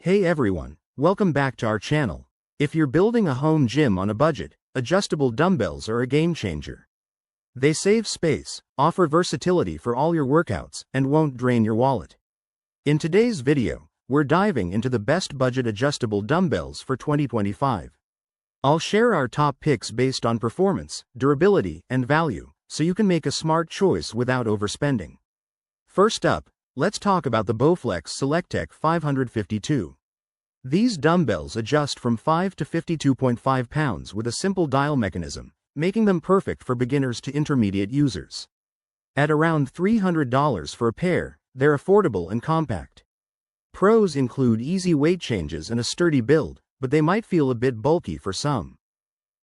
Hey everyone, welcome back to our channel. If you're building a home gym on a budget, adjustable dumbbells are a game changer. They save space, offer versatility for all your workouts, and won't drain your wallet. In today's video, we're diving into the best budget adjustable dumbbells for 2025. I'll share our top picks based on performance, durability, and value, so you can make a smart choice without overspending. First up, let's talk about the Bowflex SelectTech 552. These dumbbells adjust from 5 to 52.5 pounds with a simple dial mechanism, making them perfect for beginners to intermediate users. At around $300 for a pair, they're affordable and compact. Pros include easy weight changes and a sturdy build, but they might feel a bit bulky for some.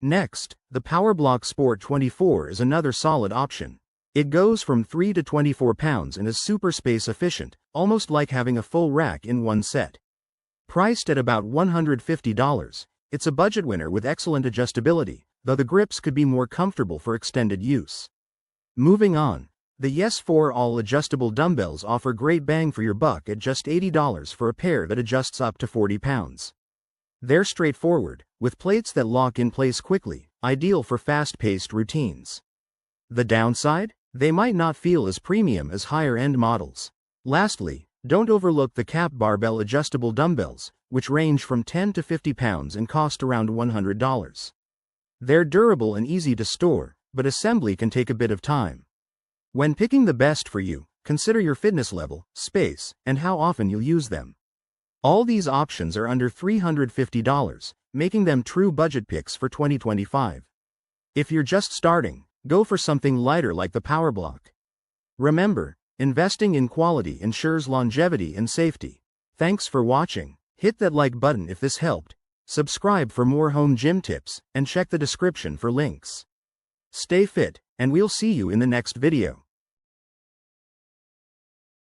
Next, the PowerBlock Sport 24 is another solid option. It goes from 3 to 24 pounds and is super space efficient, almost like having a full rack in one set. Priced at about $150, it's a budget winner with excellent adjustability, though the grips could be more comfortable for extended use. Moving on, the Yes4 all-adjustable dumbbells offer great bang for your buck at just $80 for a pair that adjusts up to 40 pounds. They're straightforward, with plates that lock in place quickly, ideal for fast-paced routines. The downside? They might not feel as premium as higher-end models. Lastly, don't overlook the Cap Barbell adjustable dumbbells, which range from 10 to 50 pounds and cost around $100. They're durable and easy to store, but assembly can take a bit of time. When picking the best for you, consider your fitness level, space, and how often you'll use them. All these options are under $350, making them true budget picks for 2025. If you're just starting, go for something lighter like the PowerBlock. Remember, investing in quality ensures longevity and safety. Thanks for watching. Hit that like button if this helped, subscribe for more home gym tips, and check the description for links. Stay fit, and we'll see you in the next video.